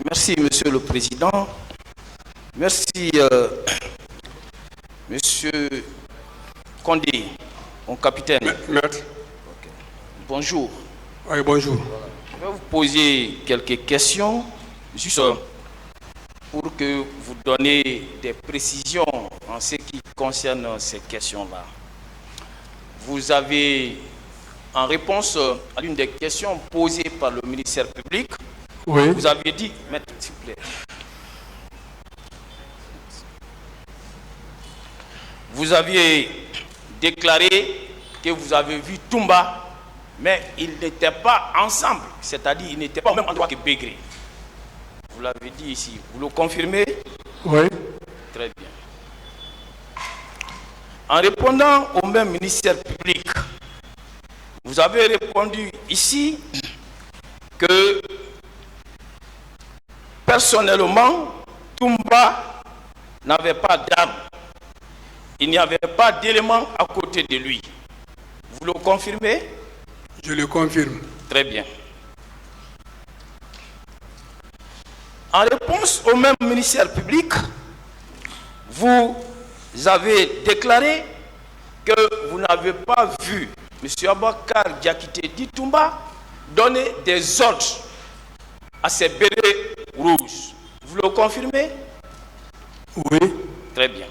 Merci, Monsieur le Président. Merci, Monsieur Condé, mon capitaine. Merci. Okay. Bonjour. Oui, bonjour. Je vais vous poser quelques questions, juste pour que vous donniez des précisions en ce qui concerne ces questions-là. Vous avez, en réponse à l'une des questions posées par le ministère public, oui. Vous avez dit, maître, s'il vous plaît. Vous aviez déclaré que vous avez vu Toumba, mais ils n'étaient pas ensemble, c'est-à-dire ils n'étaient pas au même endroit que Bégré. Vous l'avez dit ici, vous le confirmez? Oui. Très bien. En répondant au même ministère public, vous avez répondu ici que personnellement, Toumba n'avait pas d'arme. Il n'y avait pas d'éléments à côté de lui. Vous le confirmez? Je le confirme. Très bien. En réponse au même ministère public, vous avez déclaré que vous n'avez pas vu M. Abakar Diakité dit Toumba donner des ordres à ces bérets rouges. Vous le confirmez? Oui. Très bien.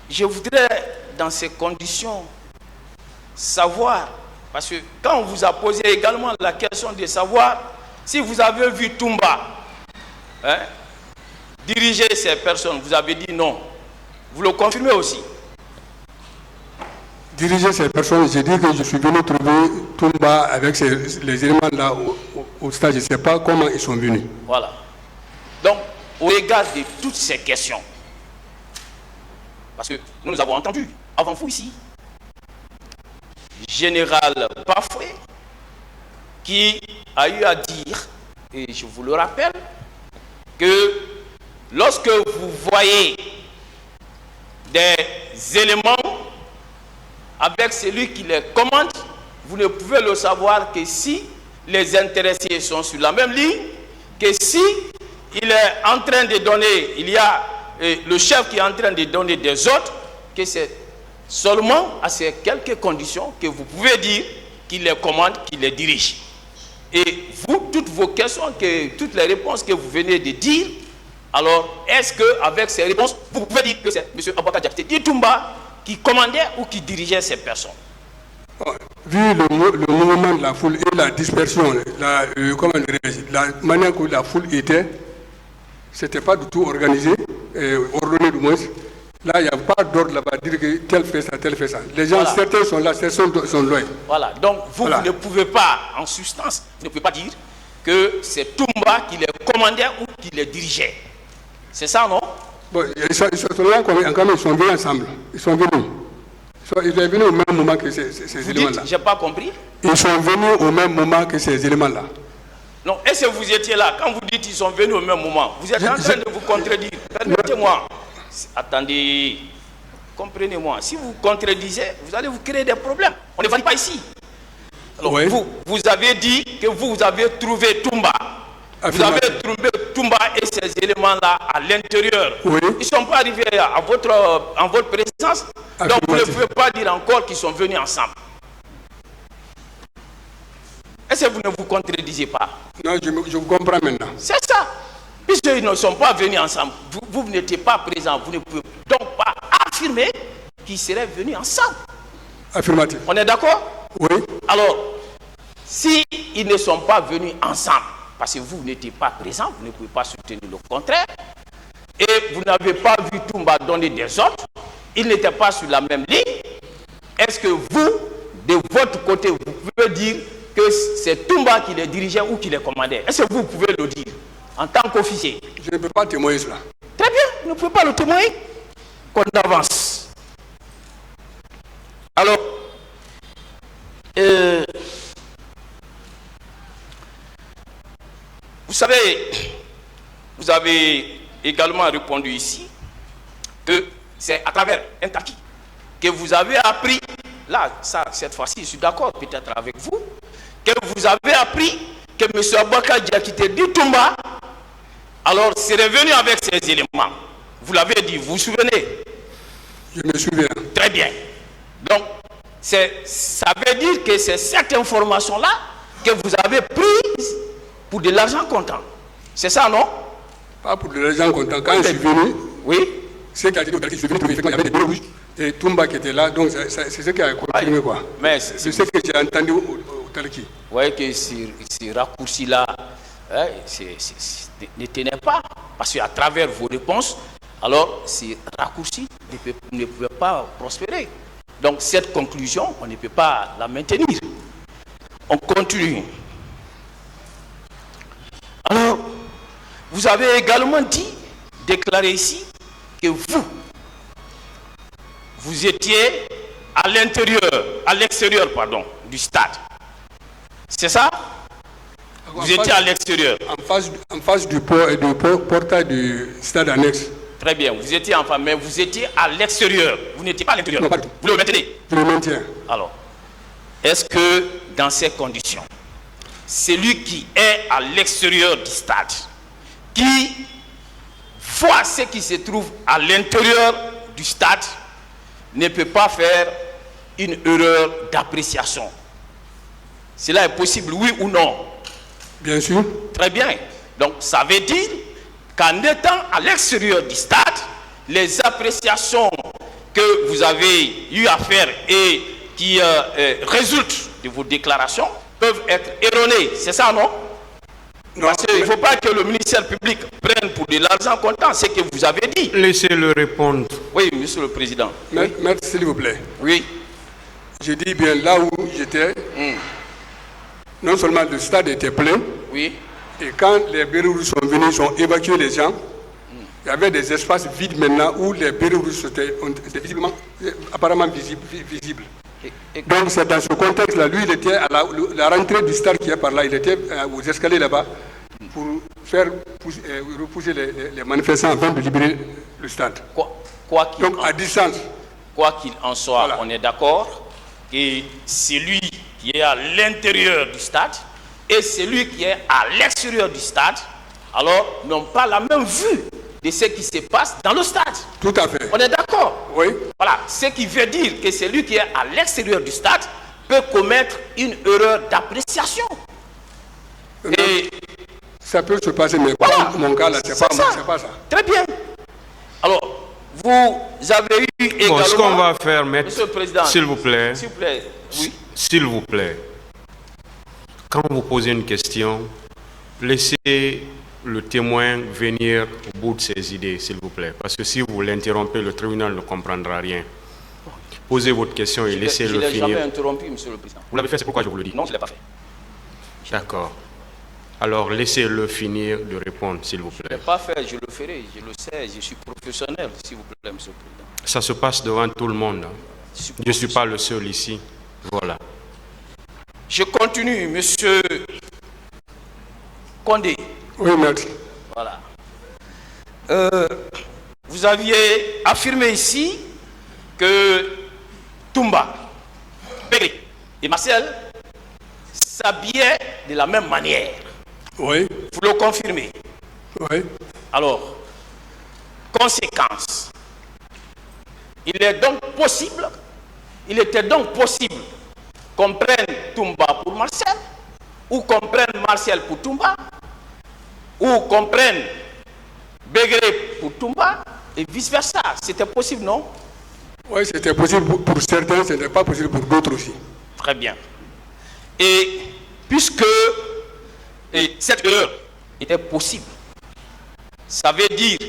Je voudrais, dans ces conditions, savoir, parce que quand on vous a posé également la question de savoir si vous avez vu Toumba diriger ces personnes, vous avez dit non. Vous le confirmez aussi? Diriger ces personnes, j'ai dit que je suis venu trouver Toumba avec les éléments là au stade. Je ne sais pas comment ils sont venus. Voilà. Donc, au regard de toutes ces questions, parce que nous avons entendu avant vous ici, Général Bafoué, qui a eu à dire, et je vous le rappelle, que lorsque vous voyez des éléments avec celui qui les commande, vous ne pouvez le savoir que si les intéressés sont sur la même ligne, que si il est en train de donner, il y a le chef qui est en train de donner des ordres, que c'est seulement à ces quelques conditions que vous pouvez dire qu'il les commande, qu'il les dirige. Et vous, toutes vos questions, toutes les réponses que vous venez de dire, alors est-ce qu'avec ces réponses, vous pouvez dire que c'est M. Abakar Diakité Toumba qui commandait ou qui dirigeait ces personnes? Vu le mouvement de la foule et la dispersion, la manière que la foule était, ce n'était pas du tout organisé, ordonné du moins. Là, il n'y a pas d'ordre là-bas, dire que tel fait ça, tel fait ça. Les gens, voilà. Certains sont là, certains sont loin. Voilà, donc vous ne pouvez pas, en substance, vous ne pouvez pas dire que c'est Toumba qui les commandait ou qui les dirigeait. C'est ça, non? Bon, ils sont là, ils sont venus ensemble. Ils sont venus. Ils sont venus au même moment que ces éléments-là. Je n'ai pas compris. Ils sont venus au même moment que ces éléments-là. Non, est-ce que vous étiez là? Quand vous dites qu'ils sont venus au même moment, vous êtes en train de vous contredire. Permettez-moi. Attendez, comprenez-moi. Si vous contredisez, vous allez vous créer des problèmes. On ne va pas ici. Alors, oui. vous avez dit que vous avez trouvé Toumba. Vous avez trouvé Toumba et ces éléments-là à l'intérieur. Oui. Ils ne sont pas arrivés en votre présence. Donc vous ne pouvez pas dire encore qu'ils sont venus ensemble. Est-ce que vous ne vous contredisez pas? Non, je vous comprends maintenant. C'est ça. Puisqu'ils ne sont pas venus ensemble, vous n'étiez pas présent, vous ne pouvez donc pas affirmer qu'ils seraient venus ensemble. Affirmatif. On est d'accord? Oui. Alors, si ils ne sont pas venus ensemble, parce que vous n'étiez pas présent, vous ne pouvez pas soutenir le contraire, et vous n'avez pas vu Toumba donner des ordres, ils n'étaient pas sur la même ligne, est-ce que vous, de votre côté, vous pouvez dire que c'est Toumba qui les dirigeait ou qui les commandait? Est-ce que vous pouvez le dire en tant qu'officier? Je ne peux pas témoigner cela. Très bien, vous ne pouvez pas le témoigner. Qu'on avance. Alors, vous savez, vous avez également répondu ici que c'est à travers un taki que vous avez appris, là, ça, cette fois-ci, je suis d'accord peut-être avec vous, que vous avez appris que M. Aboubacar Diakité dit Toumba, alors c'est revenu avec ces éléments. Vous l'avez dit, vous vous souvenez? Je me souviens. Très bien. Donc, ça veut dire que c'est cette information-là que vous avez prise pour de l'argent comptant. C'est ça, non? Pas pour de l'argent comptant. Quand je suis venu, oui, c'est qui a dit que je suis venu trouver qu'il y avait des bureaux rouges et Toumba qui était là, donc c'est ce qui a confirmé quoi. Mais c'est ce que j'ai entendu au Talki. Vous voyez que ces raccourcis-là ne tenaient pas, parce qu'à travers vos réponses, alors ces raccourcis ne pouvaient pas prospérer. Donc cette conclusion, on ne peut pas la maintenir. On continue. Alors, vous avez également déclaré ici, que vous étiez à l'extérieur du stade. C'est ça? Vous étiez à l'extérieur. En face du portail du stade annexe. Très bien, vous étiez en face, mais vous étiez à l'extérieur. Vous n'étiez pas à l'intérieur. Non, pas du tout. Vous le maintenez? Je le maintiens. Alors, est-ce que dans ces conditions, celui qui est à l'extérieur du stade, qui voit ce qui se trouve à l'intérieur du stade, ne peut pas faire une erreur d'appréciation? Cela est possible, oui ou non? Bien sûr. Très bien. Donc, ça veut dire qu'en étant à l'extérieur du stade, les appréciations que vous avez eu à faire et qui résultent de vos déclarations peuvent être erronées. C'est ça, non? Non. Parce qu'il ne faut pas que le ministère public prenne pour de l'argent comptant ce que vous avez dit. Laissez-le répondre. Oui, monsieur le président. Maître, s'il vous plaît. Oui. Je dis bien là où j'étais, non seulement le stade était plein, Oui. et quand les bureaux rouges sont venus, ils ont évacué les gens, il y avait des espaces vides maintenant où les bureaux rouges étaient apparemment visibles. Donc c'est dans ce contexte-là, lui il était à la rentrée du stade qui est par là, il était aux escaliers là-bas pour faire repousser les manifestants afin de libérer le stade. Donc à distance. Quoi qu'il en soit, Voilà. On est d'accord que celui qui est à l'intérieur du stade et celui qui est à l'extérieur du stade, alors n'ont pas la même vue de ce qui se passe dans le stade. Tout à fait. On est d'accord? Oui. Voilà, ce qui veut dire que celui qui est à l'extérieur du stade peut commettre une erreur d'appréciation. Et ça peut se passer, mais voilà, mon cas là, c'est pas ça. Très bien. Alors, vous avez eu également... Bon, ce qu'on va faire, maître, Monsieur le Président, s'il vous plaît, oui. s'il vous plaît, quand vous posez une question, laissez le témoin venir au bout de ses idées, s'il vous plaît. Parce que si vous l'interrompez, le tribunal ne comprendra rien. Posez votre question et laissez-le finir. Je ne l'ai jamais interrompu, monsieur le Président. Vous l'avez fait, c'est pourquoi je vous le dis. Non, je ne l'ai pas fait. D'accord. Alors, laissez-le finir de répondre, s'il vous Je ne plaît. l'ai pas fait, je le ferai, je le sais, je suis professionnel, s'il vous plaît, monsieur le Président. Ça se passe devant tout le monde. Je ne suis pas le seul ici. Voilà. Je continue, monsieur Condé. Oui, merci. Voilà. Vous aviez affirmé ici que Toumba, Bégré et Marcel s'habillaient de la même manière. Oui. Vous le confirmez? Oui. Alors, conséquence. Il était donc possible qu'on prenne Toumba pour Marcel, ou qu'on prenne Marcel pour Toumba, ou qu'on prenne Bégré pour Toumba, et vice-versa. C'était possible, non? Oui, c'était possible pour certains, ce n'était pas possible pour d'autres aussi. Très bien. Et puisque cette erreur était possible, ça veut dire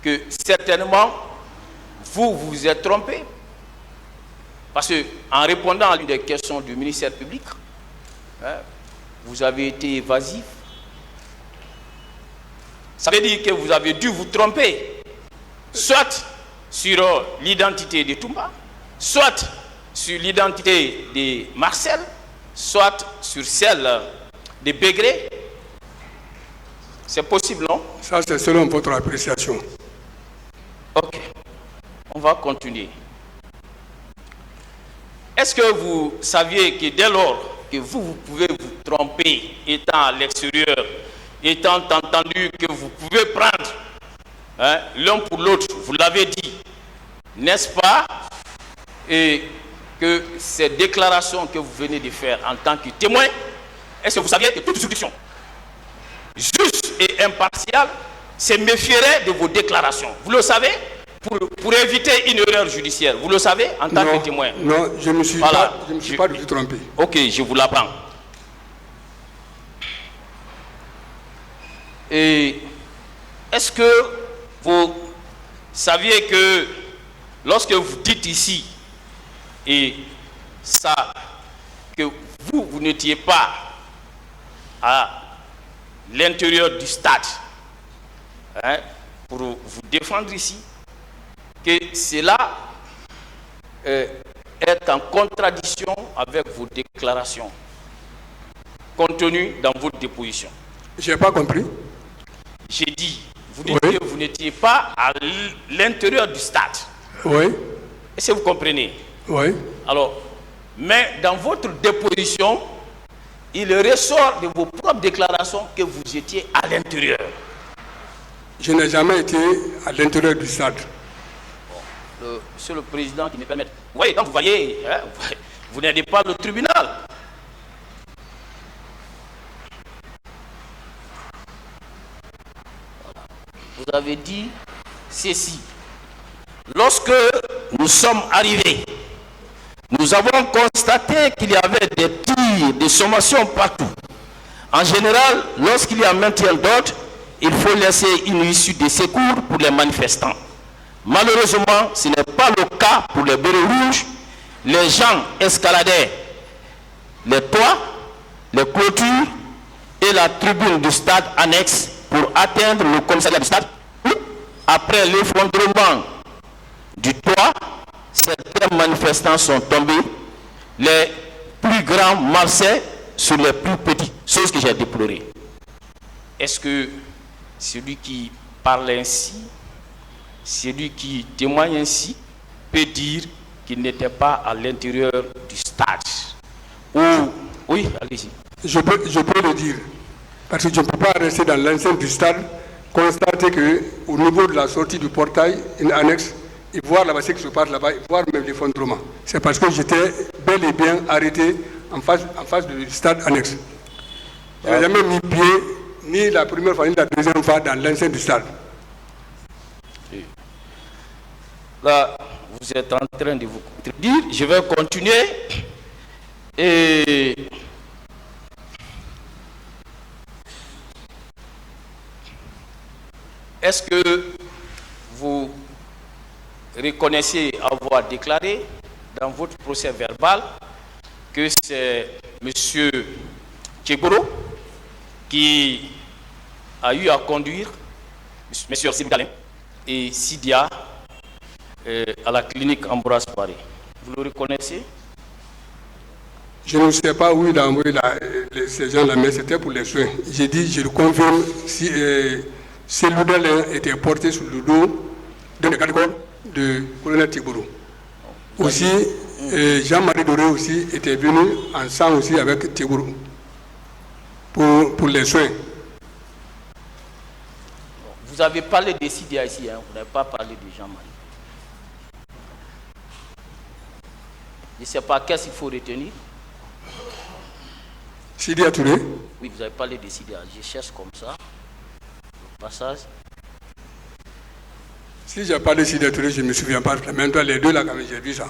que certainement, vous vous êtes trompé. Parce qu'en répondant à l'une des questions du ministère public, vous avez été évasif. Ça veut dire que vous avez dû vous tromper, soit sur l'identité de Toumba, soit sur l'identité de Marcel, soit sur celle de Bégré. C'est possible, non? Ça, c'est selon votre appréciation. Ok. On va continuer. Est-ce que vous saviez que dès lors que vous pouvez vous trompé, étant à l'extérieur, étant entendu que vous pouvez prendre l'un pour l'autre, vous l'avez dit, n'est-ce pas? Et que ces déclarations que vous venez de faire en tant que témoin, est-ce que vous saviez que toute juridiction juste et impartiale se méfierait de vos déclarations? Vous le savez? Pour éviter une erreur judiciaire, vous le savez en tant que témoin? Non, je ne me suis pas du tout trompé. Ok, je vous l'apprends. Et est-ce que vous saviez que lorsque vous dites ici, et ça, que vous n'étiez pas à l'intérieur du stade pour vous défendre ici, que cela est en contradiction avec vos déclarations contenues dans votre déposition? Je n'ai pas compris. J'ai dit, vous dites que vous n'étiez pas à l'intérieur du stade. Oui. Est-ce que vous comprenez? Oui. Alors, mais dans votre déposition, il ressort de vos propres déclarations que vous étiez à l'intérieur. Je n'ai jamais été à l'intérieur du stade. Monsieur le Président qui me permet. Oui, donc vous voyez, vous n'aidez pas le tribunal. Vous avez dit ceci. Lorsque nous sommes arrivés, nous avons constaté qu'il y avait des tirs, des sommations partout. En général, lorsqu'il y a maintien d'ordre, il faut laisser une issue de secours pour les manifestants. Malheureusement, ce n'est pas le cas pour les bérets rouges. Les gens escaladaient les toits, les clôtures et la tribune du stade annexe pour atteindre le commissariat du stade. Après l'effondrement du toit, certains manifestants sont tombés, les plus grands marchaient sur les plus petits, chose que j'ai déplorée. Est-ce que celui qui parle ainsi, celui qui témoigne ainsi, peut dire qu'il n'était pas à l'intérieur du stade? Oui, allez-y. Je peux le dire, parce que je ne peux pas rester dans l'enceinte du stade, constater qu'au niveau de la sortie du portail, une annexe, et voir là-bas ce qui se passe là-bas, et voir même l'effondrement. C'est parce que j'étais bel et bien arrêté en face du stade annexe. Je n'ai jamais mis pied, ni la première fois, ni la deuxième fois, dans l'enceinte du stade. Là, vous êtes en train de vous dire, je vais continuer. Et est-ce que vous reconnaissez avoir déclaré dans votre procès verbal que c'est M. Tchegoro qui a eu à conduire M. Sibgalin et Sidia à la clinique Ambroise Paré? Vous le reconnaissez? Je ne sais pas où il a envoyé ces gens-là, mais c'était pour les soins. J'ai dit, je le confirme, si ces lourdeurs étaient portés sur le dos de l'école de colonel Tchegoro. Aussi, Jean-Marie Doré aussi était venu ensemble aussi avec Tchegoro pour les soins. Vous avez parlé de Sidia ici, vous n'avez pas parlé de Jean-Marie. Je ne sais pas qu'est-ce qu'il faut retenir. Sidia Touré? Oui, vous avez parlé de Sidia. Je cherche comme ça. Le passage. Si j'ai parlé de Sidia Touré, je ne me souviens pas. Mais toi, les deux là, quand même, j'ai vu ça.